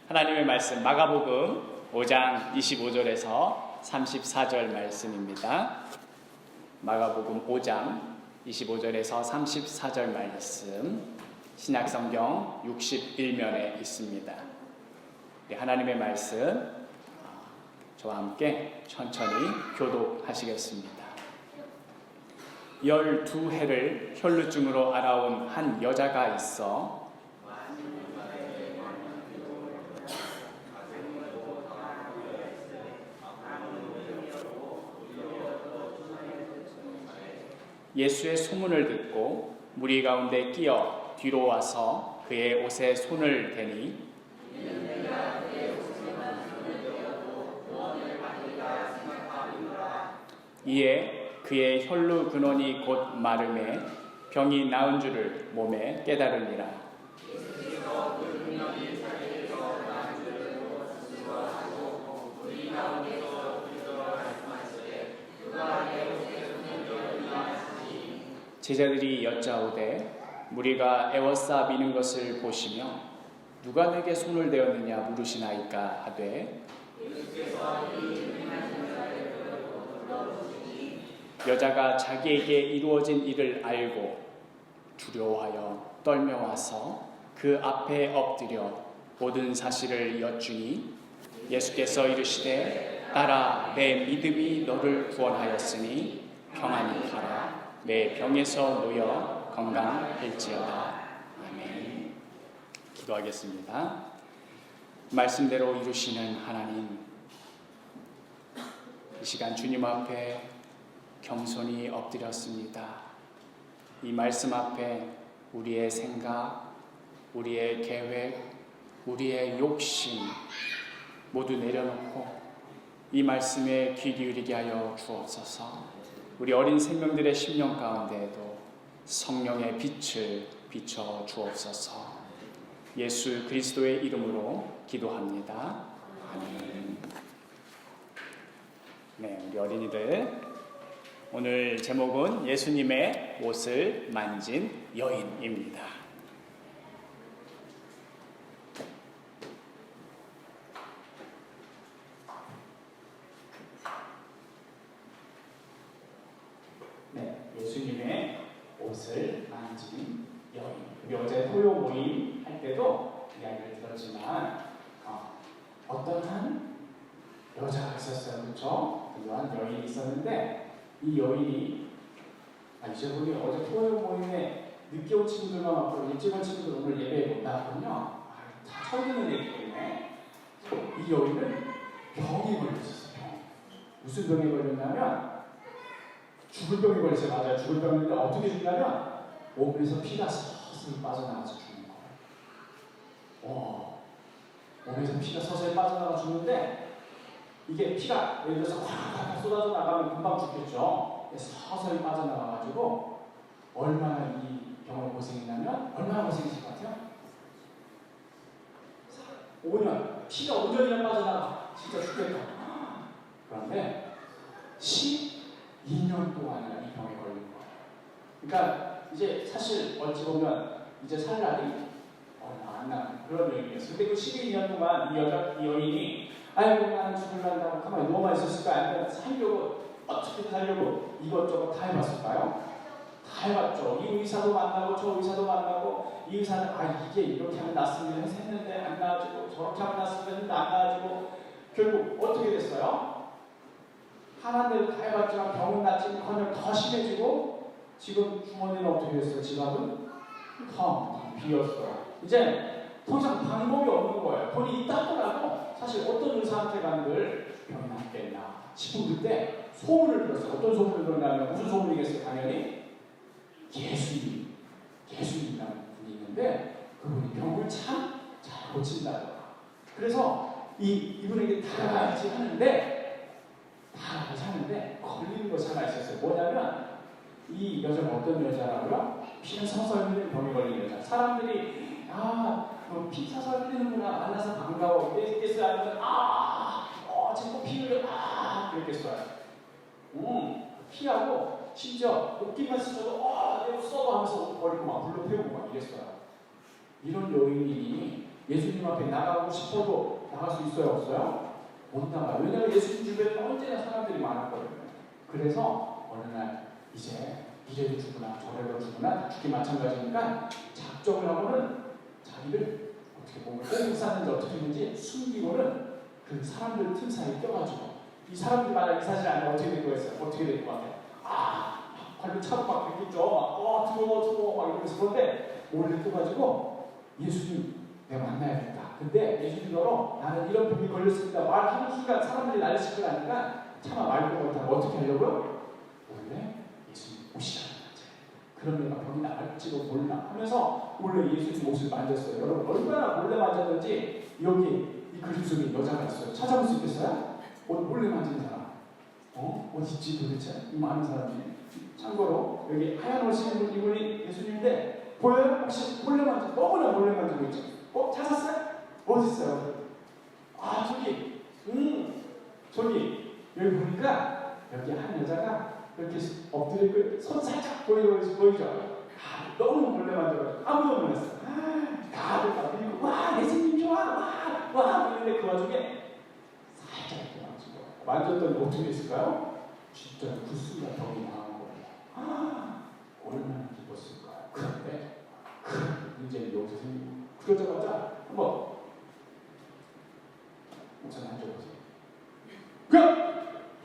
하나님의 말씀 마가복음 5장 25절에서 34절 말씀입니다. 마가복음 5장 25절에서 34절 말씀 신약성경 61면에 있습니다. 하나님의 말씀 저와 함께 천천히 교독하시겠습니다. 12해를 혈루증으로 앓아온 한 여자가 있어 예수의 소문을 듣고 무리 가운데 끼어 뒤로 와서 그의 옷에 손을 대니 이에 그의 혈루 근원이 곧 마름에 병이 나은 줄을 몸에 깨달으니라. 제자들이 여짜오되 무리가 애워싸 미는 것을 보시며 누가 내게 손을 대었느냐 물으시나이까 하되 여자가 자기에게 이루어진 일을 알고 두려워하여 떨며와서 그 앞에 엎드려 모든 사실을 여쭈니 예수께서 이르시되 딸아 내 믿음이 너를 구원하였으니 평안히 가라. 내 병에서 놓여 건강할지어다. 아멘. 기도하겠습니다. 말씀대로 이루시는 하나님, 이 시간 주님 앞에 겸손히 엎드렸습니다. 이 말씀 앞에 우리의 생각, 우리의 계획, 우리의 욕심 모두 내려놓고 이 말씀에 귀 기울이게 하여 주옵소서. 우리 어린 생명들의 심령 가운데에도 성령의 빛을 비춰 주옵소서. 예수 그리스도의 이름으로 기도합니다. 아멘. 네, 우리 어린이들 오늘 제목은 예수님의 옷을 만진 여인입니다. 네, 예수님의 옷을 만진 여인. 우리 어제 토요 모임 할 때도 이야기를 들었지만 어떠한 여자가 있었어요, 그렇죠? 그러한 여인이 있었는데 이 여인이 이제 우리 어제 토요 모임에 늦게 온 친구들만 왔고 일찍 온 친구들 오늘 예배에 못 나왔군요. 다 처음 듣는 얘기 때문에 이 여인은 병이 걸렸었어요. 무슨 병이 걸렸냐면 죽을 병이 걸렸어요. 맞아요. 죽을 병인데 어떻게 죽냐면 몸에서 피가 서서히 빠져나가서 죽는 거예요. 몸에서 피가 서서히 빠져나가 죽는데 이게 피가 예를 들어서 확 쏟아져 나가면 금방 죽겠죠. 서서히 빠져나가가지고 얼마나 이 병으로 고생했냐면 얼마나 고생했을 것 같아요? 5년. 피가 5년이나 빠져나가 진짜 죽겠다. 그런데 12년 동안이나 이 병에 걸린 거예요. 그러니까 이제 사실 어찌 보면 이제 살 날이 얼마 안 남은 그런 여인이었어요. 근데 그 12년 동안 이 여인이 아이고 나는 죽을란다고 가만히 누워만 있었을까? 아니면 살려고 어떻게든 살려고 이것저것 다 해봤을까요? 다 해봤죠. 이 의사도 만나고 저 의사도 만나고 이 의사는 이게 이렇게 하면 낫으면 했는데 안 나아지고 저렇게 하면 낫으면 했는데 안 나아지고 결국 어떻게 됐어요? 하나는 대로 다 해봤지만 병은 낫지는커녕 더 심해지고 지금 주머니는 어떻게 됐어요? 지갑은 텅 비었어요. 이제 더 이상 방법이 없는 거예요. 돈이 있다 하더라도 사실 어떤 의사한테 간들 병이 낫겠나 싶은 그때 소문을 들었어요. 어떤 소문을 들었냐면 무슨 소문이겠어요? 당연히 예수님이라는 분이 있는데 그분이 병을 참 잘 고친다더라. 그래서 이분에게 다 같이 하는데 걸리는 것이 하나 있었어요. 뭐냐면 이 여자가 어떤 여자라고요? 피가 서서 흘리는 병이 걸린 여자. 사람들이 피 서서 흘리는구나 만나서 반가워 이랬겠어요? 아니면 지금 피 흘려 그랬겠어요? 피하고 심지어 옷깃만 스쳐도 내가 써봐 하면서 옷 버리고 막 불러 태우고 막 이랬어요. 이런 여인이 예수님 앞에 나가고 싶어도 나갈 수 있어요, 없어요? 못 나가요. 왜냐하면 예수님 주변에 언제나 사람들이 많았거든요. 그래서 어느 날 이제 이래도 죽으나 저래도 죽으나 다 죽기 마찬가지니까 작정을 하고는 자기를 어떻게 보면 꽁 싸는지 어떻게 했는지 숨기고는 그 사람들 틈 사이에 껴가지고 이 사람들이 만약 이 사실을 알면 어떻게 될 거였어요? 어떻게 될 것 같아요? 발로 차고 막 그랬죠. 두려워 막 이러면서. 그런데 몰래 껴가지고 예수님 내가 만나야겠다. 근데 예수님으로 나는 이런 병이 걸렸습니다. 말하는 순간 사람들이 난리 칠 걸 아니까 차마 말도 못하고 어떻게 하려고요? 원래 예수님 옷이라는 거죠. 그런 애가 병이 나갈지도 몰라 하면서 몰래 예수님 옷을 만졌어요. 여러분 얼마나 몰래 만졌는지 여기 이 그림 속에 여자가 있어요. 찾아볼 수 있겠어요? 옷 몰래 만지는 사람. 어디 있지 도대체? 이 많은 사람이. 참고로 여기 하얀 옷을 입은 이분이 예수님인데 보여요? 혹시 몰래 만져? 너무나 몰래 만지고 있죠. 찾았어요? 어디 있어요? 저기 여기 보니까 여기 한 여자가 이렇게 엎드려 있고 손 살짝 보이죠? 너무 몰래 만져가지고 아무도 몰랐어. 다들 막 밀고 예수님 좋아 이랬는데 그 와중에 살짝 이렇게 만졌더니 어떻게 됐을까요? 진짜 구스가 병이 나온 거예요. 얼마나 기뻤을까요? 그런데 문제는 여기서 생기고 그러자마자 한번 목사님 앉아보세요.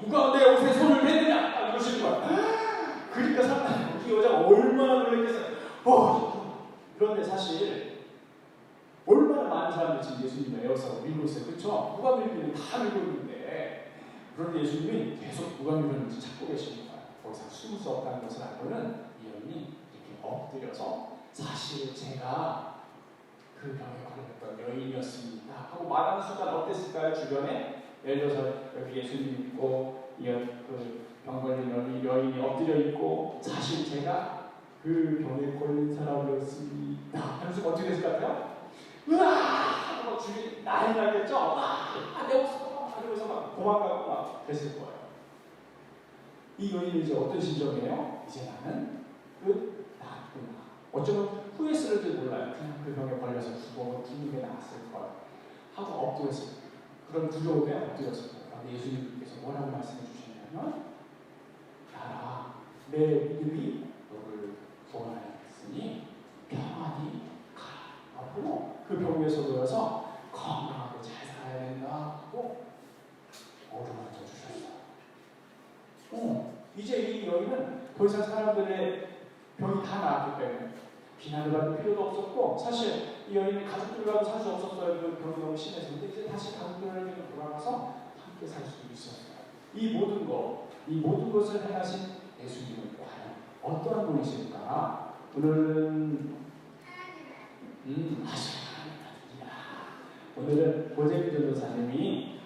누가 내 옷에 손을 댔느냐? 이러시는 거야. 그러니까 사람들이 이 여자가 얼마나 놀랐겠어요. 그런데 사실 얼마나 많은 사람들이 지금 예수님을 에워싸고 밀고 있어요. 그렇죠? 누가 밀기는 다 밀고 있는데 그런데 예수님이 계속 누가 밀었는지 찾고 계시는 거예요. 거기서 숨을 수 없다는 것을 알고는 이 여인이 이렇게 엎드려서 사실 제가 그 병에 걸렸던 여인이었습니다 하고 말하는 순간 어땠을까요? 주변에 예를 들어서 여기 예수님 있고 그 병 걸린 여인이 엎드려 있고 사실 제가 그 병에 걸린 사람이었습니다 하면서 어떻게 됐을 것 같아요? 하고 주변이 난리 나겠죠? 내 옷 이러면서 막 도망가고 막 그랬을 거예요. 이 여인은 이제 어떤 심정이에요? 이제 나는 나았구나. 어쩌면 후회스러울지 몰라요. 그냥 그 병에 걸려서 죽는 게 나았을 거예요. 하고 엎드렸어요. 그런 두려움에 엎드렸을 거예요. 근데 예수님께서 뭐라고 말씀해 주시냐면 나라 내 믿음이 너를 구원하였으니 평안히 가라 하고 그 병에서 놓여서 건강하게 잘 살아야 된다 하고 어루만져 주셨어요. 이제 이 여인은 더 이상 사람들의 병이 다 나았기 때문에 비난을 받을 필요도 없었고 사실 이 여인이 가족들과도 살 수 없었어요. 그 병이 너무 심해서. 근데 이제 다시 가족들에게 돌아가서 함께 살 수 있었어요. 이 모든 것을 행하신 예수님은 과연 어떠한 분이실까? 오늘은 오늘은 고재민 전도사님이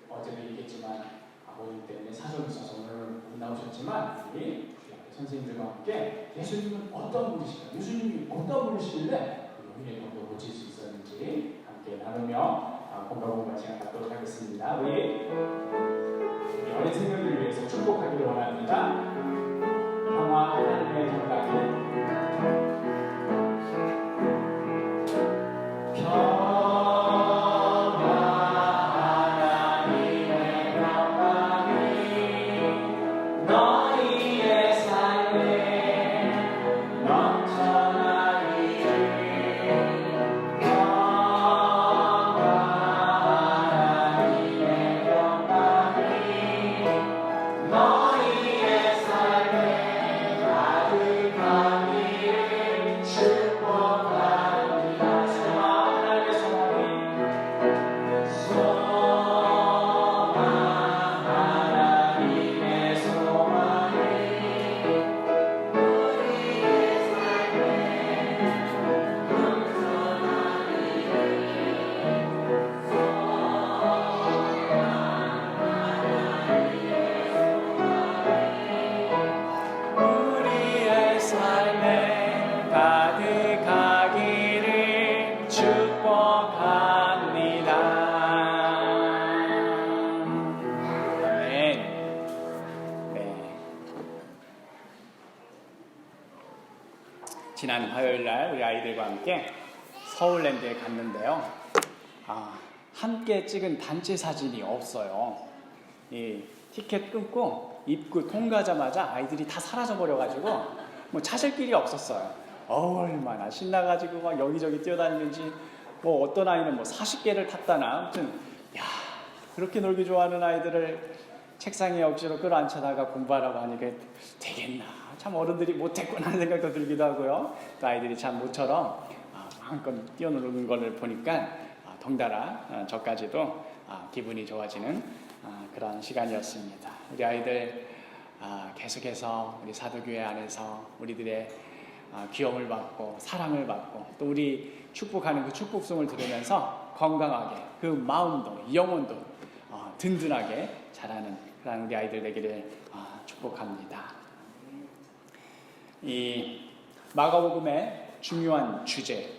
어제도 얘기했지만 아버님 때문에 사정이 있어서 오늘 못 나오셨지만 우리 선생님들과 함께 예수님은 어떤 분이실까? 예수님이 어떤 분이시길래 여인의 병도 고칠 수 있었는지 함께 나누며 공감공감 시간 갖도록 하겠습니다. 우리 어린 생명들을 위해서 축복하기를 원합니다. 평화 하나님의 평강이 지난 화요일 날 우리 아이들과 함께 서울랜드에 갔는데요. 함께 찍은 단체 사진이 없어요. 이 티켓 끊고 입구 통과하자마자 아이들이 다 사라져 버려가지고 뭐 찾을 길이 없었어요. 얼마나 신나가지고 막 여기저기 뛰어다니는지. 뭐 어떤 아이는 뭐 40개를 탔다나. 아무튼 야, 그렇게 놀기 좋아하는 아이들을 책상에 억지로 끌어앉혀다가 공부하라고 하니까 되겠나, 참 어른들이 못했구나 하는 생각도 들기도 하고요. 또 아이들이 참 모처럼 마음껏 뛰어노는 걸 보니까 덩달아 저까지도 기분이 좋아지는 그런 시간이었습니다. 우리 아이들 계속해서 우리 사도교회 안에서 우리들의 귀여움을 받고 사랑을 받고 또 우리 축복하는 그 축복송을 들으면서 건강하게 그 마음도 영혼도 든든하게 자라는 그런 우리 아이들 되기를 축복합니다. 이 마가복음의 중요한 주제,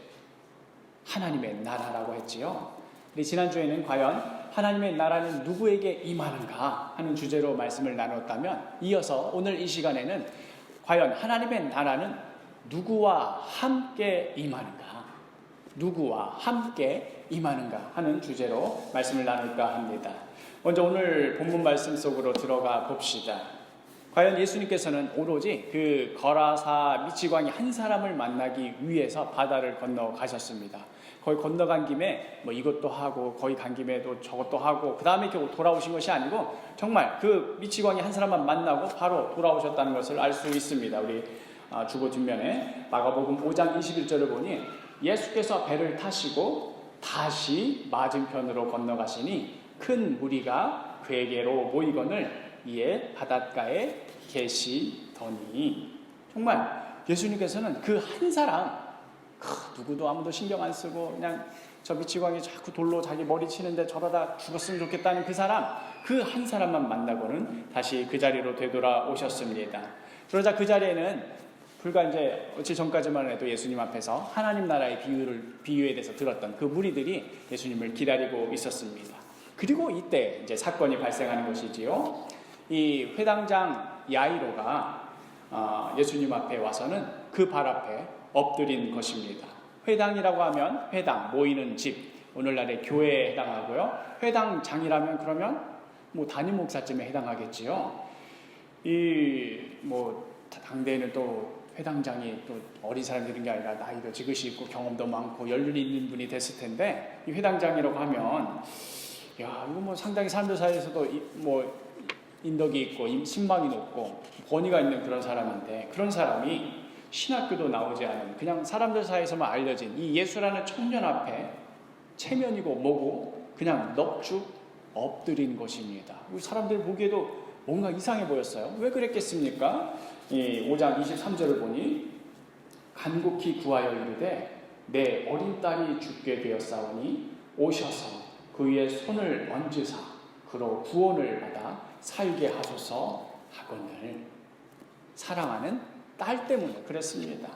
하나님의 나라라고 했지요. 우리 지난주에는 과연 하나님의 나라는 누구에게 임하는가 하는 주제로 말씀을 나눴다면, 이어서 오늘 이 시간에는 과연 하나님의 나라는 누구와 함께 임하는가, 누구와 함께 임하는가 하는 주제로 말씀을 나눌까 합니다. 먼저 오늘 본문 말씀 속으로 들어가 봅시다. 과연 예수님께서는 오로지 그 거라사 미치광이 한 사람을 만나기 위해서 바다를 건너가셨습니다. 거기 건너간 김에 뭐 이것도 하고 거기 간 김에 또 저것도 하고 그 다음에 이렇게 돌아오신 것이 아니고 정말 그 미치광이 한 사람만 만나고 바로 돌아오셨다는 것을 알 수 있습니다. 우리 주보 뒷면에 마가복음 5장 21절을 보니 예수께서 배를 타시고 다시 맞은편으로 건너가시니 큰 무리가 그에게로 모이거늘 이에 바닷가에 계시더니. 정말 예수님께서는 그 한 사람, 누구도 아무도 신경 안 쓰고 그냥 저 미치광이 자꾸 돌로 자기 머리 치는데 저러다 죽었으면 좋겠다는 그 사람, 그 한 사람만 만나고는 다시 그 자리로 되돌아오셨습니다. 그러자 그 자리에는 불과 이제 며칠 전까지만 해도 예수님 앞에서 하나님 나라의 비유에 대해서 들었던 그 무리들이 예수님을 기다리고 있었습니다. 그리고 이때 이제 사건이 발생하는 것이지요. 이 회당장 야이로가 예수님 앞에 와서는 그 발 앞에 엎드린 것입니다. 회당이라고 하면 회당, 모이는 집, 오늘날의 교회에 해당하고요. 회당장이라면 그러면 뭐 담임 목사쯤에 해당하겠지요. 이 뭐 당대에는 또 회당장이 또 어린 사람들인 게 아니라 나이도 지긋이 있고 경험도 많고 연륜이 있는 분이 됐을 텐데, 이 회당장이라고 하면 야, 이거 뭐 상당히 사람들 사이에서도 뭐 인덕이 있고 신망이 높고 권위가 있는 그런 사람인데, 그런 사람이 신학교도 나오지 않은 그냥 사람들 사이에서만 알려진 이 예수라는 청년 앞에 체면이고 뭐고 그냥 넙죽 엎드린 것입니다. 사람들 보기에도 뭔가 이상해 보였어요. 왜 그랬겠습니까? 이 5장 23절을 보니 간곡히 구하여 이르되 내 어린 딸이 죽게 되었사오니 오셔서 그 위에 손을 얹으사 그로 구원을 받아 살게 하소서 하거늘. 사랑하는 딸 때문에 그랬습니다.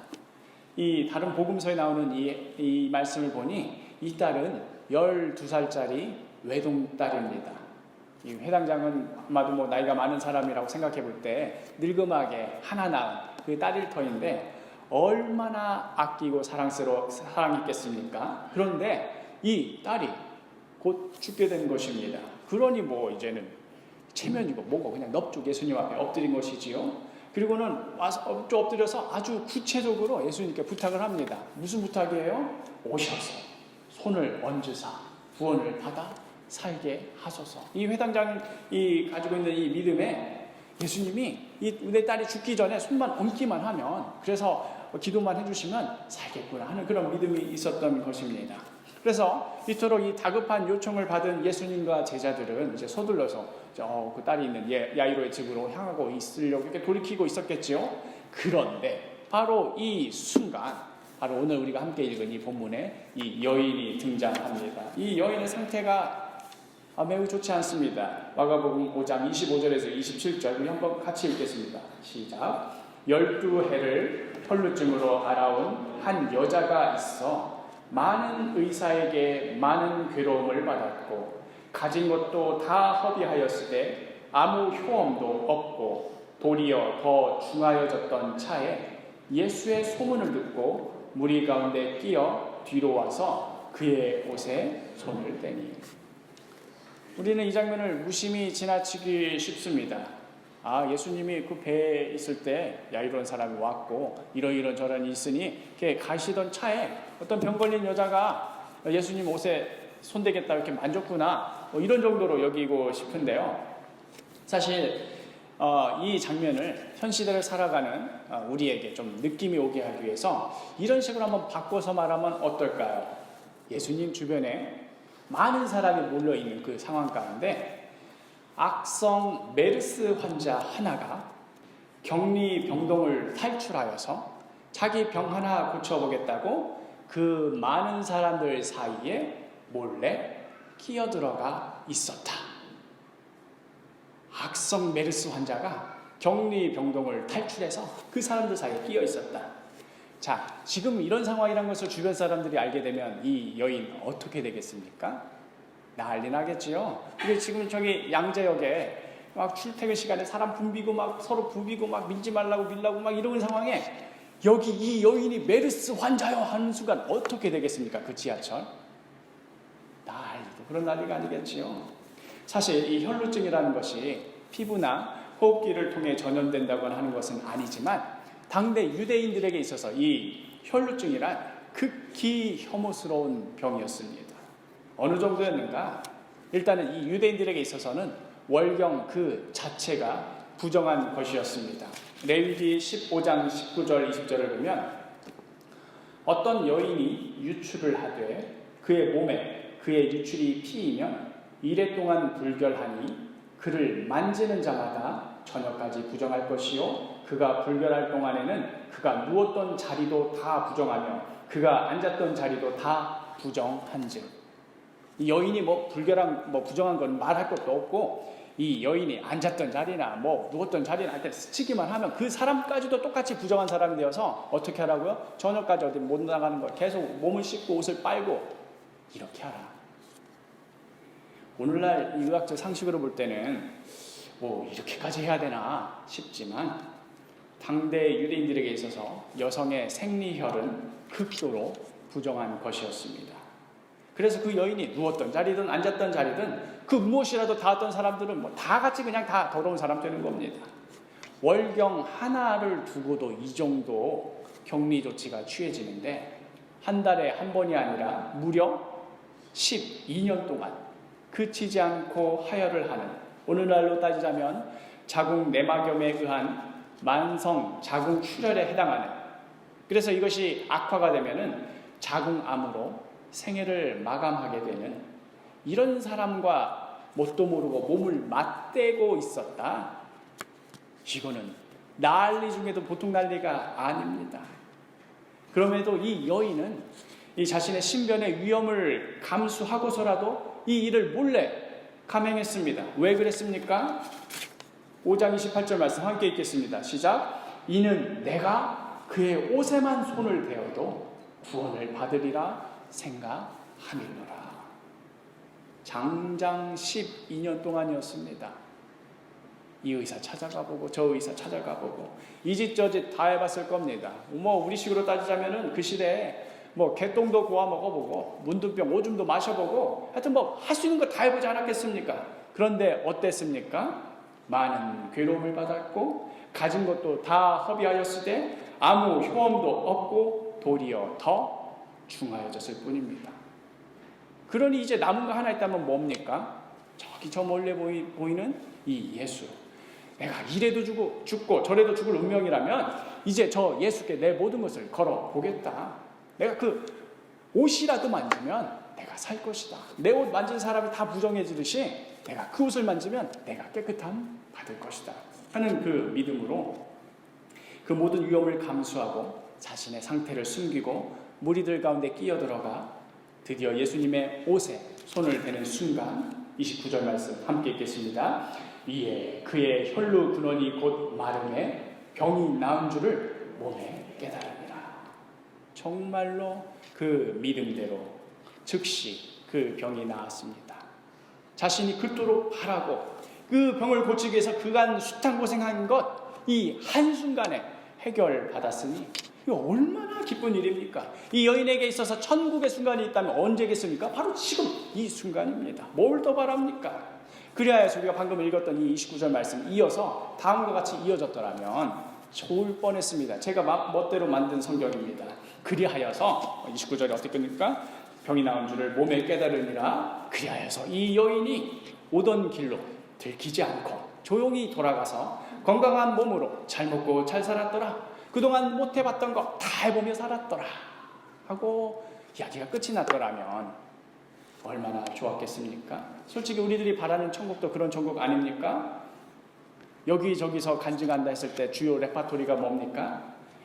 이 다른 복음서에 나오는 이 말씀을 보니 이 딸은 12살짜리 외동딸입니다. 이 회당장은 아마도 뭐 나이가 많은 사람이라고 생각해 볼 때 늙음하게 하나 낳은 그 딸일 터인데 얼마나 아끼고 사랑했겠습니까? 그런데 이 딸이 곧 죽게 된 것입니다. 그러니 뭐 이제는 체면이고 뭐고 그냥 넙죽 예수님 앞에 엎드린 것이지요. 그리고는 와서 엎드려서 아주 구체적으로 예수님께 부탁을 합니다. 무슨 부탁이에요? 오셔서 손을 얹으사 구원을 받아 살게 하소서. 이 회당장이 가지고 있는 이 믿음에 예수님이 내 딸이 죽기 전에 손만 얹기만 하면, 그래서 기도만 해주시면 살겠구나 하는 그런 믿음이 있었던 것입니다. 그래서 이토록 이 다급한 요청을 받은 예수님과 제자들은 이제 서둘러서 그 딸이 있는 야이로의 집으로 향하고 있으려고 이렇게 돌이키고 있었겠지요. 그런데 바로 이 순간, 바로 오늘 우리가 함께 읽은 이 본문에 이 여인이 등장합니다. 이 여인의 상태가 매우 좋지 않습니다. 마가복음 5장 25절에서 27절 우리 한번 같이 읽겠습니다. 시작. 12해를 혈루증으로 알아온 한 여자가 있어 많은 의사에게 많은 괴로움을 받았고 가진 것도 다 허비하였으되 아무 효험도 없고 도리어 더 중하여졌던 차에 예수의 소문을 듣고 무리 가운데 끼어 뒤로 와서 그의 옷에 손을 대니. 우리는 이 장면을 무심히 지나치기 쉽습니다. 아, 예수님이 그 배에 있을 때 이런 사람이 왔고 이런 저런이 있으니 이렇게 가시던 차에 어떤 병 걸린 여자가 예수님 옷에 손대겠다 이렇게 만졌구나, 이런 정도로 여기고 싶은데요. 사실 이 장면을 현 시대를 살아가는 우리에게 좀 느낌이 오게 하기 위해서 이런 식으로 한번 바꿔서 말하면 어떨까요? 예수님 주변에 많은 사람이 몰려있는 그 상황 가운데 악성 메르스 환자 하나가 격리 병동을 탈출하여서 자기 병 하나 고쳐보겠다고 그 많은 사람들 사이에 몰래 끼어들어가 있었다. 악성 메르스 환자가 격리 병동을 탈출해서 그 사람들 사이에 끼어 있었다. 자, 지금 이런 상황이라는 것을 주변 사람들이 알게 되면 이 여인 어떻게 되겠습니까? 난리 나겠지요. 근데 지금 저기 양재역에 막 출퇴근 시간에 사람 붐비고 막 서로 부비고 막 밀지 말라고 밀라고 막 이런 상황에 여기 이 여인이 메르스 환자요 하는 순간 어떻게 되겠습니까? 그 지하철 난리도 그런 난리가 아니겠지요. 사실 이 혈루증이라는 것이 피부나 호흡기를 통해 전염된다고 하는 것은 아니지만 당대 유대인들에게 있어서 이 혈루증이란 극히 혐오스러운 병이었습니다. 어느 정도였는가? 일단은 이 유대인들에게 있어서는 월경 그 자체가 부정한 것이었습니다. 레위기 15장 19절 20절을 보면 어떤 여인이 유출을 하되 그의 몸에 그의 유출이 피이면 이래 동안 불결하니 그를 만지는 자마다 저녁까지 부정할 것이요 그가 불결할 동안에는 그가 누웠던 자리도 다 부정하며 그가 앉았던 자리도 다 부정한즉. 이 여인이 불결한 부정한 건 말할 것도 없고 이 여인이 앉았던 자리나 누웠던 자리나 할 때 스치기만 하면 그 사람까지도 똑같이 부정한 사람이 되어서 어떻게 하라고요? 저녁까지 어디 못 나가는 거 계속 몸을 씻고 옷을 빨고 이렇게 하라. 오늘날 이 의학적 상식으로 볼 때는 이렇게까지 해야 되나 싶지만 당대 유대인들에게 있어서 여성의 생리혈은 극도로 부정한 것이었습니다. 그래서 그 여인이 누웠던 자리든 앉았던 자리든 그 무엇이라도 닿았던 사람들은 다 같이 그냥 다 더러운 사람 되는 겁니다. 월경 하나를 두고도 이 정도 격리 조치가 취해지는데 한 달에 한 번이 아니라 무려 12년 동안 그치지 않고 하혈을 하는, 오늘날로 따지자면 자궁 내막염에 의한 만성 자궁 출혈에 해당하는, 그래서 이것이 악화가 되면은 자궁암으로 생애를 마감하게 되는 이런 사람과 뭣도 모르고 몸을 맞대고 있었다. 이거는 난리 중에도 보통 난리가 아닙니다. 그럼에도 이 여인은 이 자신의 신변의 위험을 감수하고서라도 이 일을 몰래 감행했습니다. 왜 그랬습니까? 5장 28절 말씀 함께 읽겠습니다. 시작. 이는 내가 그의 옷에만 손을 대어도 구원을 받으리라 생각함이노라. 장장 12년 동안이었습니다. 이 의사 찾아가 보고 저 의사 찾아가 보고 이 짓 저 짓 다 해봤을 겁니다. 우리식으로 따지자면은 그 시대에 개똥도 고아 먹어보고 문둥병 오줌도 마셔보고 하여튼 할 수 있는 거 다 해보지 않았겠습니까? 그런데 어땠습니까? 많은 괴로움을 받았고 가진 것도 다 허비하였으되 아무 효험도 없고 도리어 더 중하여졌을 뿐입니다. 그러니 이제 남은 거 하나 있다면 뭡니까? 저기 저 멀리 보이는 이 예수. 내가 이래도 죽고 저래도 죽을 운명이라면 이제 저 예수께 내 모든 것을 걸어보겠다. 내가 그 옷이라도 만지면 내가 살 것이다. 내 옷 만진 사람이 다 부정해지듯이 내가 그 옷을 만지면 내가 깨끗함 받을 것이다 하는 그 믿음으로 그 모든 위험을 감수하고 자신의 상태를 숨기고 무리들 가운데 끼어들어가 드디어 예수님의 옷에 손을 대는 순간 29절 말씀 함께 읽겠습니다. 이에 그의 혈루 근원이 곧 마름에 병이 나은 줄을 몸에 깨달으니라. 정말로 그 믿음대로 즉시 그 병이 나았습니다. 자신이 그토록 바라고 그 병을 고치기 위해서 그간 숱한 고생한 것 이 한순간에 해결받았으니 이거 얼마나 기쁜 일입니까? 이 여인에게 있어서 천국의 순간이 있다면 언제겠습니까? 바로 지금 이 순간입니다. 뭘 더 바랍니까? 그리하여서 우리가 방금 읽었던 이 29절 말씀 이어서 다음과 같이 이어졌더라면 좋을 뻔했습니다. 제가 막 멋대로 만든 성경입니다. 그리하여서 29절에 어떻게 끝입니까? 병이 나온 줄을 몸에 깨달으니라. 그리하여서 이 여인이 오던 길로 들키지 않고 조용히 돌아가서 건강한 몸으로 잘 먹고 잘 살았더라. 그동안 못해봤던 거 다 해보며 살았더라 하고 이야기가 끝이 났더라면 얼마나 좋았겠습니까? 솔직히 우리들이 바라는 천국도 그런 천국 아닙니까? 여기저기서 간증한다 했을 때 주요 레파토리가 뭡니까?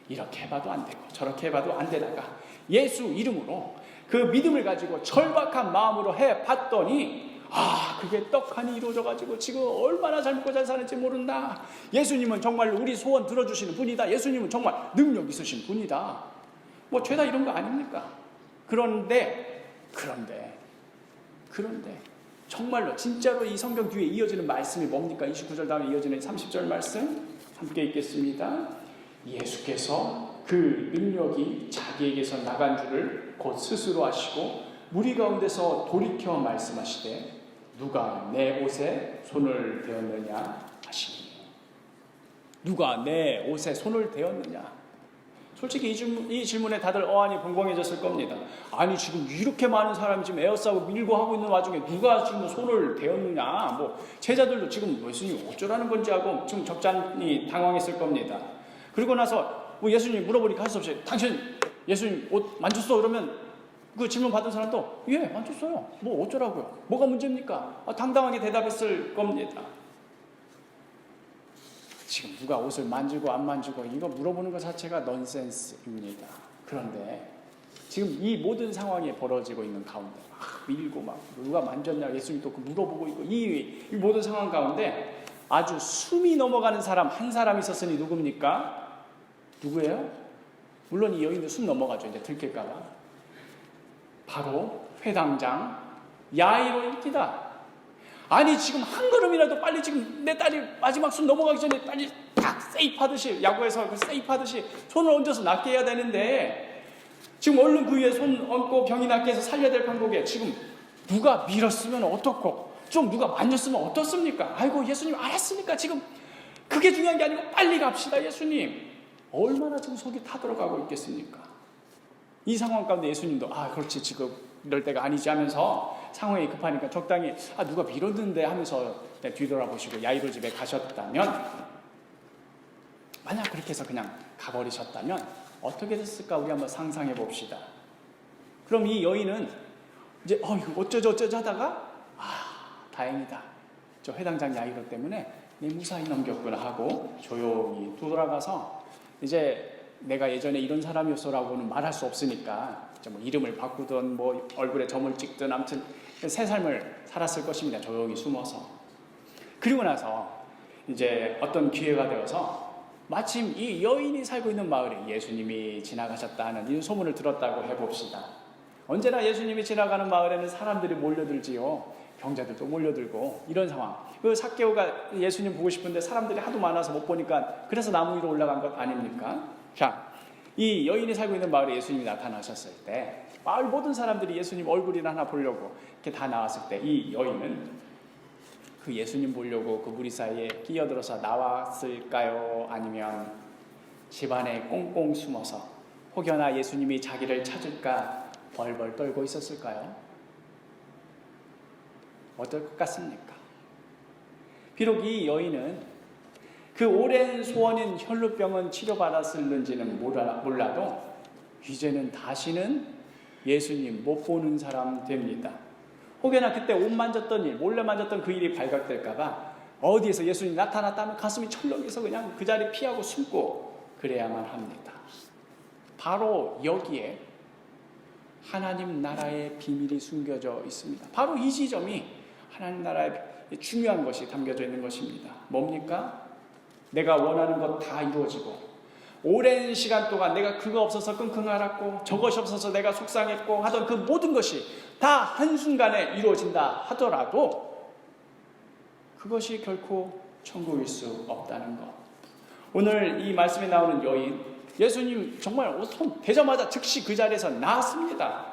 이렇게 해봐도 안 되고 저렇게 해봐도 안 되다가 예수 이름으로 그 믿음을 가지고 절박한 마음으로 해봤더니 그게 떡하니 이루어져가지고 지금 얼마나 잘 먹고 잘 사는지 모른다. 예수님은 정말 우리 소원 들어주시는 분이다. 예수님은 정말 능력 있으신 분이다. 뭐 죄다 이런 거 아닙니까? 그런데 정말로 진짜로 이 성경 뒤에 이어지는 말씀이 뭡니까? 29절 다음에 이어지는 30절 말씀 함께 읽겠습니다. 예수께서 그 능력이 자기에게서 나간 줄을 곧 스스로 아시고 무리 가운데서 돌이켜 말씀하시되 누가 내 옷에 손을 대었느냐 하시니. 누가 내 옷에 손을 대었느냐. 솔직히 이 질문에 다들 어안이 벙벙해졌을 겁니다. 아니 지금 이렇게 많은 사람이 지금 에어싸고 밀고 하고 있는 와중에 누가 지금 손을 대었느냐. 뭐 제자들도 지금 예수님 어쩌라는 건지 하고 지금 적잖이 당황했을 겁니다. 그리고 나서 예수님 물어보니까 할 수 없이 당신 예수님 옷 만졌어? 그러면 그 질문 받은 사람도 예 만졌어요. 뭐 어쩌라고요? 뭐가 문제입니까? 당당하게 대답했을 겁니다. 지금 누가 옷을 만지고 안 만지고 이거 물어보는 것 자체가 넌센스입니다. 그런데 지금 이 모든 상황이 벌어지고 있는 가운데 밀고 막 누가 만졌냐 예수님 또 물어보고 있고 이 모든 상황 가운데 아주 숨이 넘어가는 사람 한 사람 있었으니 누굽니까? 누구예요? 물론 이 여인도 숨 넘어가죠. 이제 들킬까 봐. 바로 회당장 야이로입니다. 아니 지금 한 걸음이라도 빨리 지금 내 딸이 마지막 숨 넘어가기 전에 빨리 딱 세이프하듯이 야구에서 그 세이프하듯이 손을 얹어서 낫게 해야 되는데 지금 얼른 그 위에 손 얹고 병이 낫게 해서 살려야 될 판국에 지금 누가 밀었으면 어떻고 좀 누가 만졌으면 어떻습니까? 아이고 예수님 알았으니까 지금 그게 중요한 게 아니고 빨리 갑시다 예수님. 얼마나 지금 속이 타들어가고 있겠습니까? 이 상황 가운데 예수님도 그렇지 지금 이럴 때가 아니지 하면서 상황이 급하니까 적당히 누가 밀었는데 하면서 뒤돌아보시고 야이로 집에 가셨다면 만약 그렇게 해서 그냥 가버리셨다면 어떻게 됐을까 우리 한번 상상해 봅시다. 그럼 이 여인은 이제 이거 어쩌죠 하다가 다행이다. 저 회당장 야이로 때문에 내 무사히 넘겼구나 하고 조용히 돌아가서 이제 내가 예전에 이런 사람이었어라고는 말할 수 없으니까 뭐 이름을 바꾸든 뭐 얼굴에 점을 찍든 아무튼 새 삶을 살았을 것입니다. 조용히 숨어서. 그리고 나서 이제 어떤 기회가 되어서 마침 이 여인이 살고 있는 마을에 예수님이 지나가셨다는 이 소문을 들었다고 해봅시다. 언제나 예수님이 지나가는 마을에는 사람들이 몰려들지요. 경자들도 몰려들고 이런 상황. 그 삭개오가 예수님 보고 싶은데 사람들이 하도 많아서 못 보니까 그래서 나무 위로 올라간 것 아닙니까? 자, 이 여인이 살고 있는 마을에 예수님이 나타나셨을 때 마을 모든 사람들이 예수님 얼굴이나 하나 보려고 이렇게 다 나왔을 때 이 여인은 그 예수님 보려고 그 무리 사이에 끼어들어서 나왔을까요? 아니면 집안에 꽁꽁 숨어서 혹여나 예수님이 자기를 찾을까 벌벌 떨고 있었을까요? 어떨 것 같습니까? 비록 이 여인은 그 오랜 소원인 혈루병은 치료받았을는지는 몰라도 이제는 다시는 예수님 못 보는 사람 됩니다. 혹여나 그때 옷 만졌던 일, 몰래 만졌던 그 일이 발각될까봐 어디에서 예수님 나타났다면 가슴이 철렁해서 그냥 그 자리 피하고 숨고 그래야만 합니다. 바로 여기에 하나님 나라의 비밀이 숨겨져 있습니다. 바로 이 지점이 하나님 나라의 중요한 것이 담겨져 있는 것입니다. 뭡니까? 내가 원하는 것 다 이루어지고 오랜 시간 동안 내가 그거 없어서 끙끙 앓았고 저것이 없어서 내가 속상했고 하던 그 모든 것이 다 한순간에 이루어진다 하더라도 그것이 결코 천국일 수 없다는 것. 오늘 이 말씀에 나오는 여인 예수님 정말 손 대자마자 즉시 그 자리에서 나았습니다.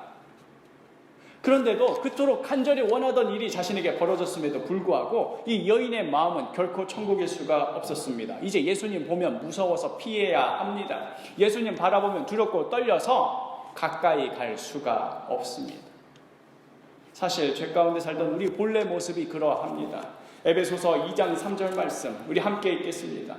그런데도 그토록 간절히 원하던 일이 자신에게 벌어졌음에도 불구하고 이 여인의 마음은 결코 천국일 수가 없었습니다. 이제 예수님 보면 무서워서 피해야 합니다. 예수님 바라보면 두렵고 떨려서 가까이 갈 수가 없습니다. 사실 죄 가운데 살던 우리 본래 모습이 그러합니다. 에베소서 2장 3절 말씀 우리 함께 읽겠습니다.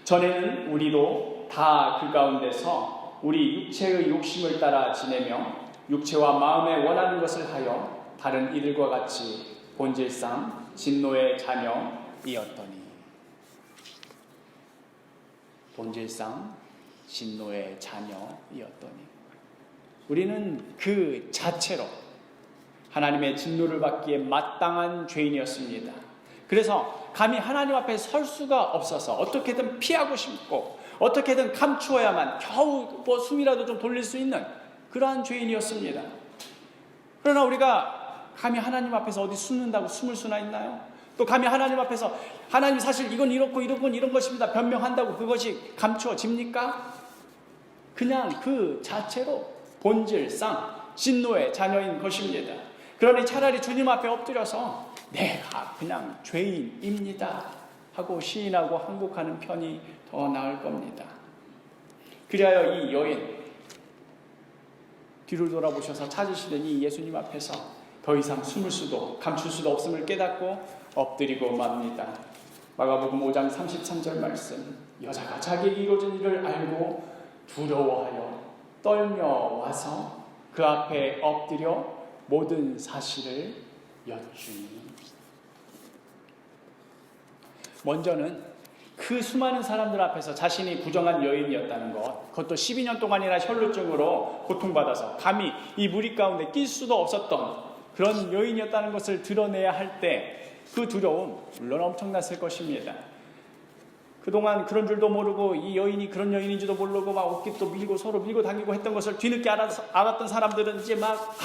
전에는 우리도 다 그 가운데서 우리 육체의 욕심을 따라 지내며 육체와 마음에 원하는 것을 하여 다른 이들과 같이 본질상 진노의 자녀이었더니 본질상 진노의 자녀이었더니 우리는 그 자체로 하나님의 진노를 받기에 마땅한 죄인이었습니다. 그래서 감히 하나님 앞에 설 수가 없어서 어떻게든 피하고 싶고 어떻게든 감추어야만 겨우 숨이라도 좀 돌릴 수 있는 그러한 죄인이었습니다. 그러나 우리가 감히 하나님 앞에서 어디 숨는다고 숨을 수나 있나요? 또 감히 하나님 앞에서 하나님 사실 이건 이렇고 이런 것입니다 변명한다고 그것이 감추어집니까? 그냥 그 자체로 본질상 진노의 자녀인 것입니다. 그러니 차라리 주님 앞에 엎드려서 내가 그냥 죄인입니다 하고 시인하고 항복하는 편이 더 나을 겁니다. 그리하여 이 여인 뒤를 돌아보셔서 찾으시더니 예수님 앞에서 더 이상 숨을 수도 감출 수도 없음을 깨닫고 엎드리고 맙니다. 마가복음 5장 33절 말씀 여자가 자기에게 이루어진 일을 알고 두려워하여 떨며 와서 그 앞에 엎드려 모든 사실을 여쭈니 먼저는 그 수많은 사람들 앞에서 자신이 부정한 여인이었다는 것, 그것도 12년 동안이나 혈루증으로 고통받아서 감히 이 무리 가운데 낄 수도 없었던 그런 여인이었다는 것을 드러내야 할 때 그 두려움 물론 엄청났을 것입니다. 그동안 그런 줄도 모르고 이 여인이 그런 여인인지도 모르고 막 옷깃도 밀고 서로 밀고 당기고 했던 것을 뒤늦게 알았던 사람들은 이제 막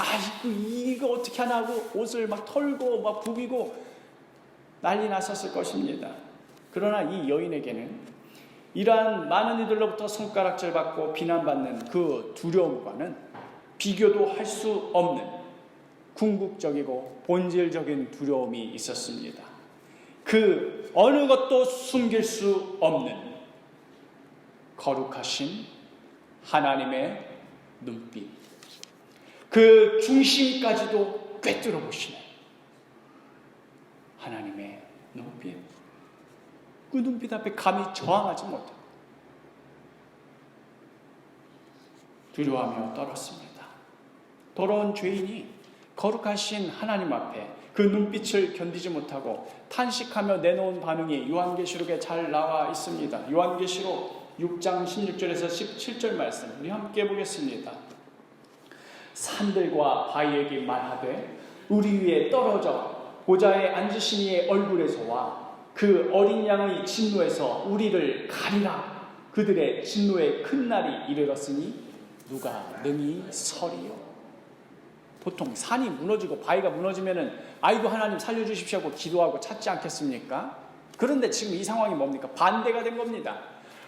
이거 어떻게 하나 하고 옷을 막 털고 막 부비고 난리 났었을 것입니다. 그러나 이 여인에게는 이러한 많은 이들로부터 손가락질 받고 비난받는 그 두려움과는 비교도 할 수 없는 궁극적이고 본질적인 두려움이 있었습니다. 그 어느 것도 숨길 수 없는 거룩하신 하나님의 눈빛, 그 중심까지도 꿰뚫어 보시는 하나님의 눈빛, 그 눈빛 앞에 감히 저항하지 못하고 두려워하며 떨었습니다. 더러운 죄인이 거룩하신 하나님 앞에 그 눈빛을 견디지 못하고 탄식하며 내놓은 반응이 요한계시록에 잘 나와 있습니다. 요한계시록 6장 16절에서 17절 말씀 우리 함께 보겠습니다. 산들과 바위에게 말하되 우리 위에 떨어져 보좌에 앉으신 이의 얼굴에서와 그 어린 양의 진노에서 우리를 가리라. 그들의 진노의 큰 날이 이르렀으니 누가 능히 서리요. 보통 산이 무너지고 바위가 무너지면은 아이고 하나님 살려주십시오 하고 기도하고 찾지 않겠습니까? 그런데 지금 이 상황이 뭡니까? 반대가 된 겁니다.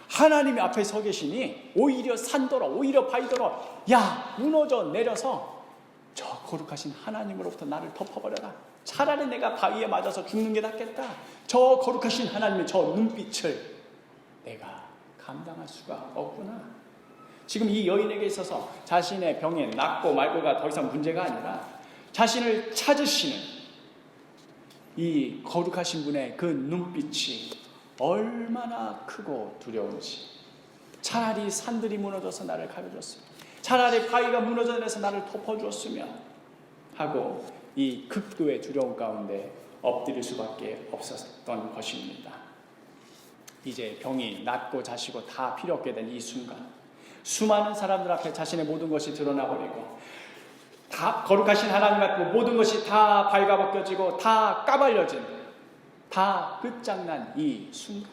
하나님이 앞에 서 계시니 오히려 산더러 오히려 바위더러 야 무너져 내려서 저 거룩하신 하나님으로부터 나를 덮어버려라. 차라리 내가 바위에 맞아서 죽는 게 낫겠다. 저 거룩하신 하나님의 저 눈빛을 내가 감당할 수가 없구나. 지금 이 여인에게 있어서 자신의 병에 낫고 말고가 더 이상 문제가 아니라 자신을 찾으시는 이 거룩하신 분의 그 눈빛이 얼마나 크고 두려운지. 차라리 산들이 무너져서 나를 가려줬으면, 차라리 바위가 무너져내서 나를 덮어주었으면 하고 이 극도의 두려움 가운데 엎드릴 수밖에 없었던 것입니다. 이제 병이 낫고 자시고 다 필요 없게 된 이 순간 수많은 사람들 앞에 자신의 모든 것이 드러나버리고 다 거룩하신 하나님 앞에 모든 것이 다 발가벗겨지고 다 까발려진 다 끝장난 이 순간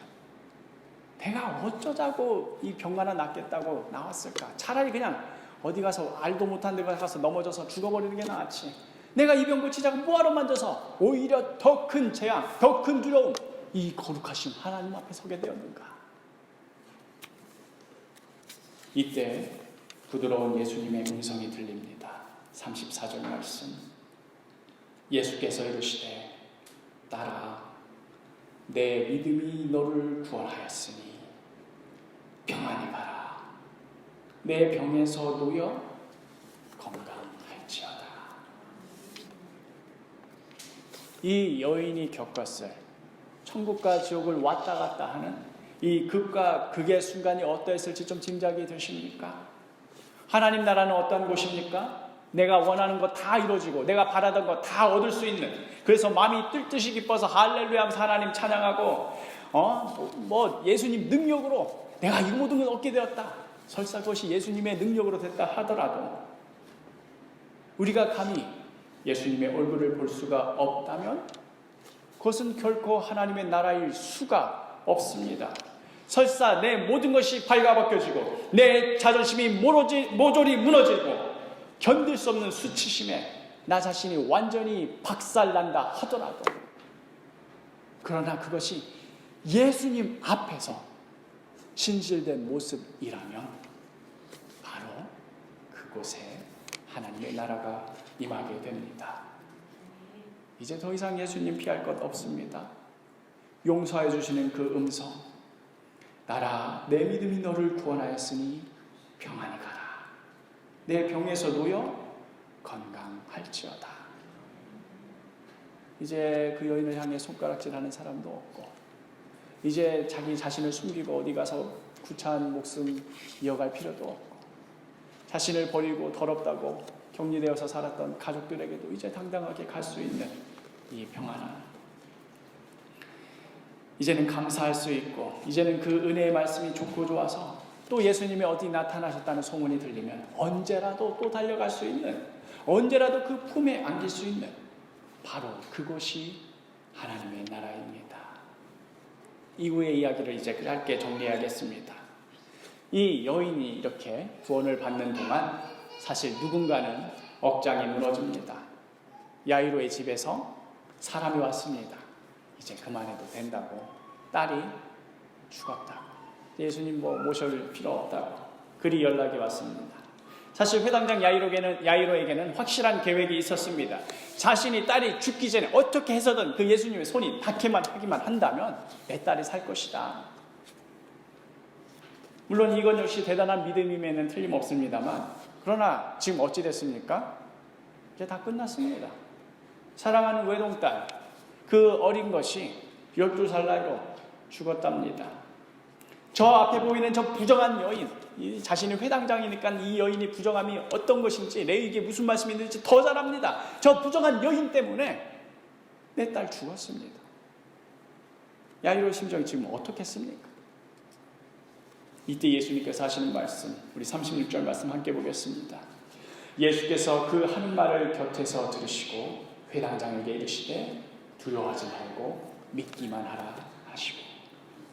내가 어쩌자고 이 병 하나 낫겠다고 나왔을까? 차라리 그냥 어디 가서 알도 못한 데 가서 넘어져서 죽어버리는 게 나았지. 내가 이 병 고치자고 뭐하러 만져서 오히려 더 큰 재앙, 더 큰 두려움 이 거룩하신 하나님 앞에 서게 되었는가? 이때 부드러운 예수님의 음성이 들립니다. 34절 말씀. 예수께서 이르시되 딸아 내 믿음이 너를 구원하였으니 평안히 가라. 내 병에서 놓여 건강할지어다. 이 여인이 겪었을 천국과 지옥을 왔다 갔다 하는 이 극과 극의 순간이 어떠했을지 좀 짐작이 되십니까? 하나님 나라는 어떤 곳입니까? 내가 원하는 거 다 이루어지고 내가 바라던 거 다 얻을 수 있는, 그래서 마음이 뜰뜻이 기뻐서 할렐루야 하면서 하나님 찬양하고 예수님 능력으로 내가 이 모든 걸 얻게 되었다. 설사 그것이 예수님의 능력으로 됐다 하더라도 우리가 감히 예수님의 얼굴을 볼 수가 없다면 그것은 결코 하나님의 나라일 수가 없습니다. 설사 내 모든 것이 발가벗겨지고 내 자존심이 모조리 무너지고 견딜 수 없는 수치심에 나 자신이 완전히 박살난다 하더라도, 그러나 그것이 예수님 앞에서 진실된 모습이라면 바로 그곳에 하나님의 나라가 임하게 됩니다. 이제 더 이상 예수님 피할 것 없습니다. 용서해 주시는 그 음성, 나라 내 믿음이 너를 구원하였으니 평안히 가라. 내 병에서 놓여 건강할지어다. 이제 그 여인을 향해 손가락질하는 사람도 없고, 이제 자기 자신을 숨기고 어디 가서 구차한 목숨 이어갈 필요도 없고, 자신을 버리고 더럽다고 격리되어서 살았던 가족들에게도 이제 당당하게 갈 수 있는 이 평안함, 이제는 감사할 수 있고, 이제는 그 은혜의 말씀이 좋고 좋아서 또 예수님이 어디 나타나셨다는 소문이 들리면 언제라도 또 달려갈 수 있는, 언제라도 그 품에 안길 수 있는 바로 그곳이 하나님의 나라입니다. 이후의 이야기를 이제 짧게 정리하겠습니다. 이 여인이 이렇게 구원을 받는 동안 사실 누군가는 억장이 무너집니다. 야이로의 집에서 사람이 왔습니다. 이제 그만해도 된다고, 딸이 죽었다고, 예수님 모실 필요 없다고 그리 연락이 왔습니다. 사실 회당장 야이로에게는 확실한 계획이 있었습니다. 자신이 딸이 죽기 전에 어떻게 해서든 그 예수님의 손이 닿기만 하기만 한다면 내 딸이 살 것이다. 물론 이건 역시 대단한 믿음임에는 틀림없습니다만, 그러나 지금 어찌 됐습니까? 이제 다 끝났습니다. 사랑하는 외동딸, 그 어린 것이 12살 나이로 죽었답니다. 저 앞에 보이는 저 부정한 여인, 자신이 회당장이니까 이 여인이 부정함이 어떤 것인지, 레위기에 무슨 말씀이 있는지 더 잘 압니다. 저 부정한 여인 때문에 내 딸 죽었습니다. 야이로의 심정이 지금 어떻겠습니까? 이때 예수님께서 하시는 말씀, 우리 36절 말씀 함께 보겠습니다. 예수께서 그 하는 말을 곁에서 들으시고 회당장에게 이르시되 두려워하지 말고 믿기만 하라 하시고,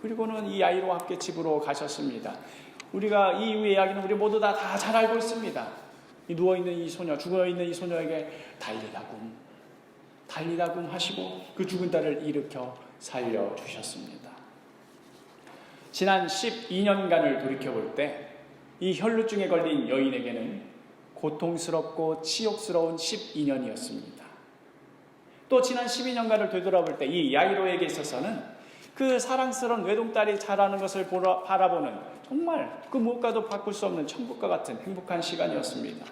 그리고는 이 아이와 함께 집으로 가셨습니다. 우리가 이 이후의 이야기는 우리 모두 다 잘 알고 있습니다. 이 누워있는 이 소녀, 죽어있는 이 소녀에게 달리다굼 하시고 그 죽은 딸을 일으켜 살려주셨습니다. 지난 12년간을 돌이켜볼 때 이 혈루증에 걸린 여인에게는 고통스럽고 치욕스러운 12년이었습니다. 또 지난 12년간을 되돌아볼 때 이 야이로에게 있어서는 그 사랑스러운 외동딸이 자라는 것을 바라보는 정말 그 무엇과도 바꿀 수 없는 천국과 같은 행복한 시간이었습니다.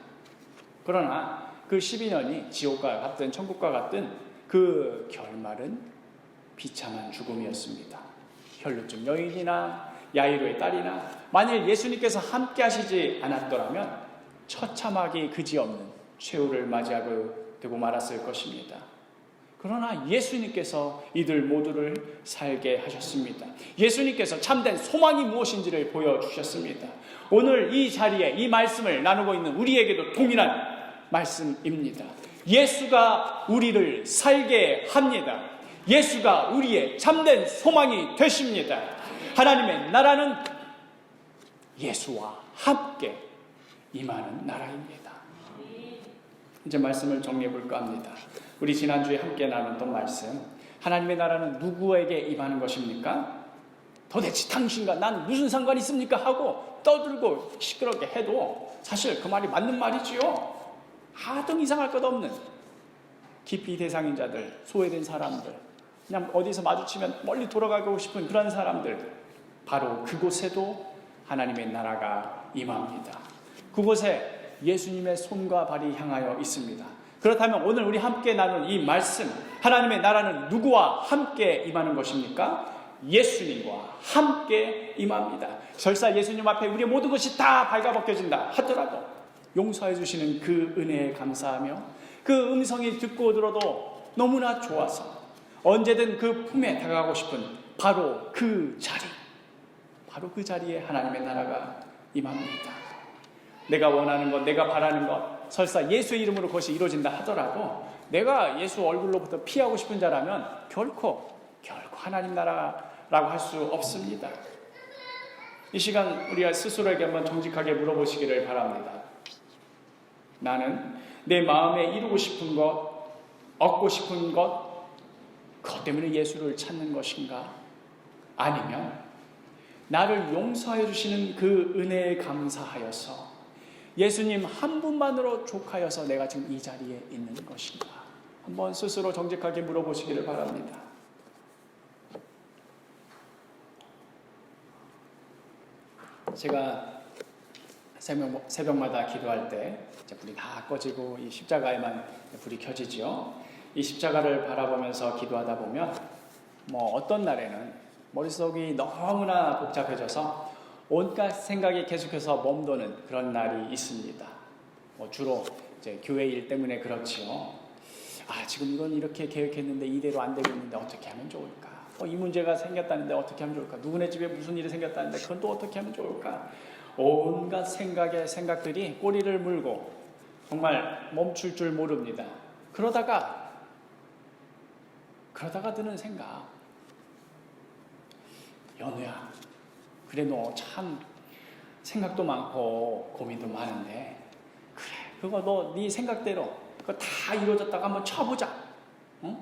그러나 그 12년이 지옥과 같은 천국과 같은 그 결말은 비참한 죽음이었습니다. 혈루증 여인이나 야이로의 딸이나 만일 예수님께서 함께 하시지 않았더라면 처참하기 그지없는 최후를 맞이하고 되고 말았을 것입니다. 그러나 예수님께서 이들 모두를 살게 하셨습니다. 예수님께서 참된 소망이 무엇인지를 보여주셨습니다. 오늘 이 자리에 이 말씀을 나누고 있는 우리에게도 동일한 말씀입니다. 예수가 우리를 살게 합니다. 예수가 우리의 참된 소망이 되십니다. 하나님의 나라는 예수와 함께 임하는 나라입니다. 이제 말씀을 정리해 볼까 합니다. 우리 지난주에 함께 나눴던 말씀, 하나님의 나라는 누구에게 임하는 것입니까? 도대체 당신과 난 무슨 상관이 있습니까? 하고 떠들고 시끄럽게 해도 사실 그 말이 맞는 말이지요. 하등 이상할 것 없는 기피 대상인 자들, 소외된 사람들, 그냥 어디서 마주치면 멀리 돌아가고 싶은 그런 사람들, 바로 그곳에도 하나님의 나라가 임합니다. 그곳에 예수님의 손과 발이 향하여 있습니다. 그렇다면 오늘 우리 함께 나눈 이 말씀, 하나님의 나라는 누구와 함께 임하는 것입니까? 예수님과 함께 임합니다. 설사 예수님 앞에 우리의 모든 것이 다 발가벗겨진다 하더라도 용서해 주시는 그 은혜에 감사하며 그 음성이 듣고 들어도 너무나 좋아서 언제든 그 품에 다가가고 싶은 바로 그 자리에 하나님의 나라가 임합니다. 내가 원하는 것, 내가 바라는 것, 설사 예수의 이름으로 그것이 이루어진다 하더라도 내가 예수 얼굴로부터 피하고 싶은 자라면 결코 하나님 나라라고 할 수 없습니다. 이 시간 우리가 스스로에게 한번 정직하게 물어보시기를 바랍니다. 나는 내 마음에 이루고 싶은 것, 얻고 싶은 것, 그것 때문에 예수를 찾는 것인가? 아니면 나를 용서해 주시는 그 은혜에 감사하여서 예수님 한 분만으로 족하여서 내가 지금 이 자리에 있는 것인가? 한번 스스로 정직하게 물어보시기를 바랍니다. 제가 새벽마다 기도할 때 불이 다 꺼지고 이 십자가에만 불이 켜지죠. 이 십자가를 바라보면서 기도하다 보면 어떤 날에는 머릿속이 너무나 복잡해져서 온갖 생각이 계속해서 멈도는 그런 날이 있습니다. 주로 이제 교회 일 때문에 그렇지요. 지금 이건 이렇게 계획했는데 이대로 안 되고 있는데 어떻게 하면 좋을까? 이 문제가 생겼다는데 어떻게 하면 좋을까? 누구네 집에 무슨 일이 생겼다는데 그건 또 어떻게 하면 좋을까? 온갖 생각들이 꼬리를 물고 정말 멈출 줄 모릅니다. 그러다가 드는 생각, 연우야, 그래 너 참 생각도 많고 고민도 많은데 그래 그거 너 네 생각대로 그거 다 이루어졌다가 한번 쳐보자. 응?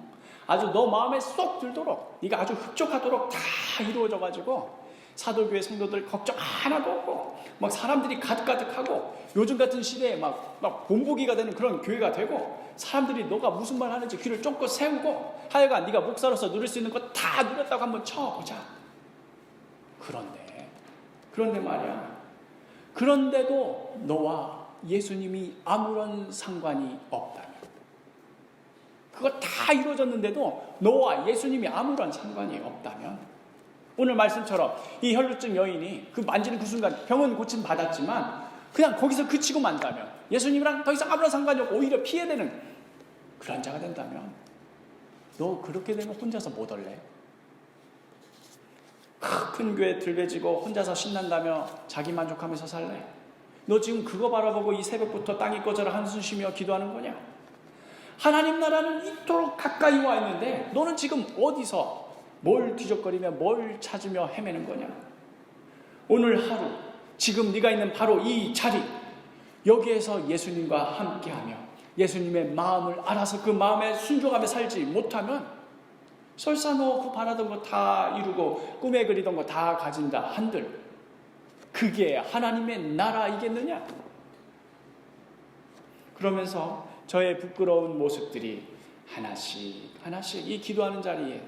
아주 너 마음에 쏙 들도록 네가 아주 흡족하도록 다 이루어져가지고 사도교회 성도들 걱정 하나도 없고 막 사람들이 가득가득하고 요즘 같은 시대에 막 본보기가 되는 그런 교회가 되고 사람들이 너가 무슨 말 하는지 귀를 쫑긋 세우고 하여간 네가 목사로서 누릴 수 있는 거 다 누렸다고 한번 쳐보자. 그런데 말이야, 그런데도 너와 예수님이 아무런 상관이 없다면, 그거 다 이루어졌는데도 너와 예수님이 아무런 상관이 없다면, 오늘 말씀처럼 이 혈루증 여인이 그 만지는 그 순간 병은 고침 받았지만 그냥 거기서 그치고 만다면, 예수님이랑 더 이상 아무런 상관이 없고 오히려 피해되는 그런 자가 된다면, 너 그렇게 되면 혼자서 못 올래? 큰 교회 들배지고 혼자서 신난다며 자기 만족하면서 살래? 너 지금 그거 바라보고 이 새벽부터 땅이 꺼져라 한숨 쉬며 기도하는 거냐? 하나님 나라는 이토록 가까이 와 있는데 너는 지금 어디서 뭘 뒤적거리며 뭘 찾으며 헤매는 거냐? 오늘 하루 지금 네가 있는 바로 이 자리, 여기에서 예수님과 함께하며 예수님의 마음을 알아서 그 마음에 순종하며 살지 못하면 설사 너 그 바라던 거 다 이루고 꿈에 그리던 거 다 가진다 한들 그게 하나님의 나라이겠느냐? 그러면서 저의 부끄러운 모습들이 하나씩 이 기도하는 자리에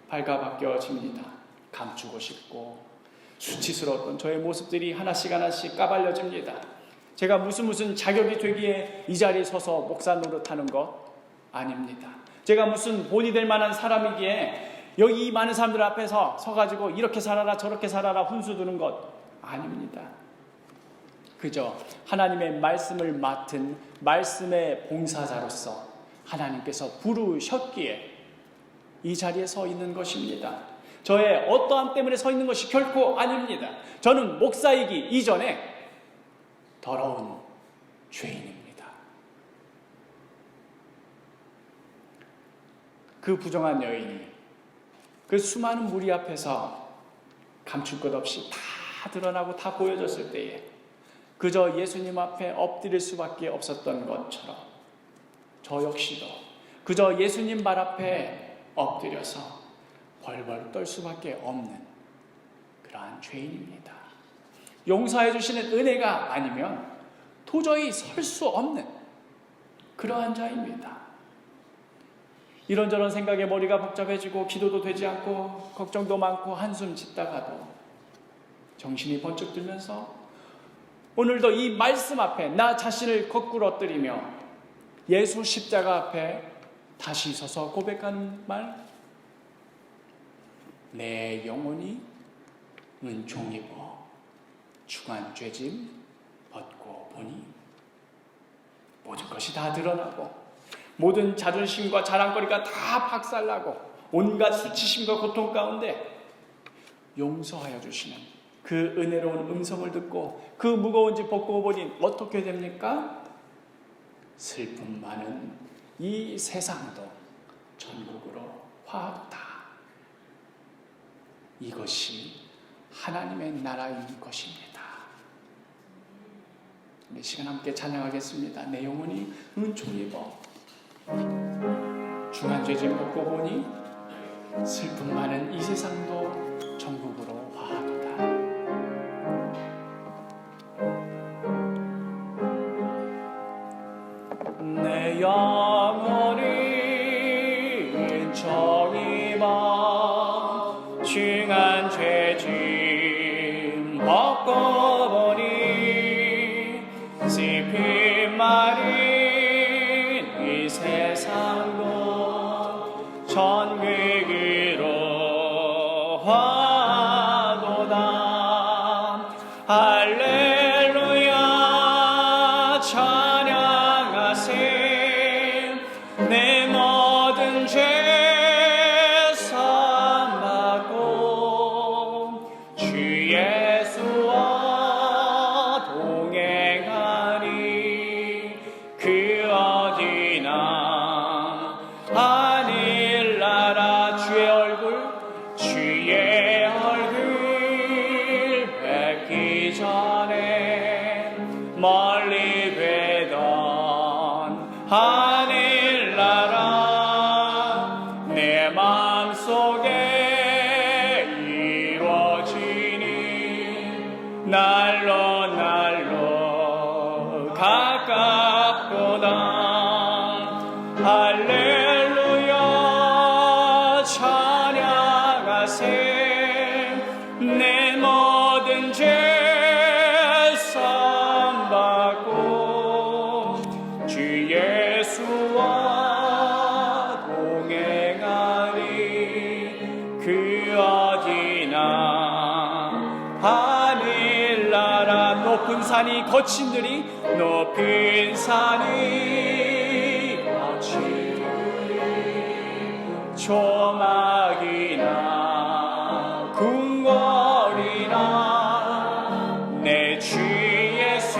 발가벗겨집니다. 감추고 싶고 수치스러웠던 저의 모습들이 하나씩 까발려집니다. 제가 무슨 자격이 되기에 이 자리에 서서 목사 노릇하는 것 아닙니다. 제가 무슨 본이 될 만한 사람이기에 여기 이 많은 사람들 앞에서 서가지고 이렇게 살아라 저렇게 살아라 훈수 두는 것 아닙니다. 그저 하나님의 말씀을 맡은 말씀의 봉사자로서 하나님께서 부르셨기에 이 자리에 서 있는 것입니다. 저의 어떠함 때문에 서 있는 것이 결코 아닙니다. 저는 목사이기 이전에 더러운 죄인입니다. 그 부정한 여인이 그 수많은 무리 앞에서 감출 것 없이 다 드러나고 다 보여졌을 때에 그저 예수님 앞에 엎드릴 수밖에 없었던 것처럼 저 역시도 그저 예수님 발 앞에 엎드려서 벌벌 떨 수밖에 없는 그러한 죄인입니다. 용서해 주시는 은혜가 아니면 도저히 설 수 없는 그러한 자입니다. 이런저런 생각에 머리가 복잡해지고 기도도 되지 않고 걱정도 많고 한숨 짓다가도 정신이 번쩍 들면서 오늘도 이 말씀 앞에 나 자신을 거꾸로 엎드리며 예수 십자가 앞에 다시 서서 고백하는 말, 내 영혼이 은총 입어 중한 죄짐 벗고 보니 모든 것이 다 드러나고 모든 자존심과 자랑거리가 다 박살나고 온갖 수치심과 고통 가운데 용서하여 주시는 그 은혜로운 음성을 듣고 그 무거운 짐 벗고 보니 어떻게 됩니까? 슬픔 많은 이 세상도 천국으로 화합다. 이것이 하나님의 나라인 것입니다. 이 시간 함께 찬양하겠습니다. 내 영혼이 은총 입어 중한 죄짐 벗고 보니 슬픔 많은 이 세상도 천국으로 화합다. 내 영혼이 은총 입어 중한 죄짐 벗고 보니 슬픔 많은 이 세상도 천국으로 화도다. 할렐루야 찬양하세. 내 모든 죄 사함받고 주 예수와 동행하니 그 어디나 하늘나라 주의 얼굴 뵙기 전에 멀리 뵈던 하늘나라 내 마음속에 이루어지니 날로 가깝도다. 할렐루야 찬양하세. 내 모든 죄 사함받고 주 예수와 동행하니 그 어디나 하늘나라 높은 산이 거친 들이 높은 산이 거친 들이 조막이나 궁궐이나 내 주 예수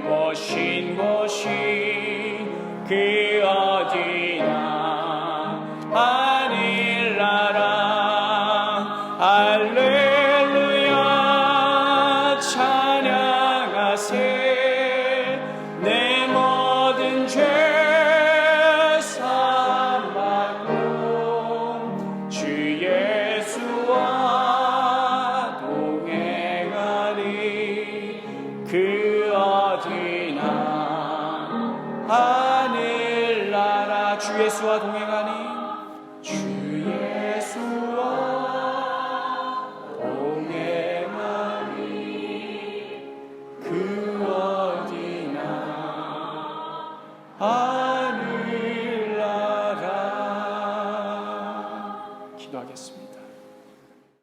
모신 곳이 그 어디나 하늘나라. 할렐루야 찬양하세. 내 모든 죄 사함받고 주 예수와 동행하니 그 어디나 하늘나라. 주 예수와 동행하니 주 예수와 동행하니 그 어디나 하늘나라. 기도하겠습니다.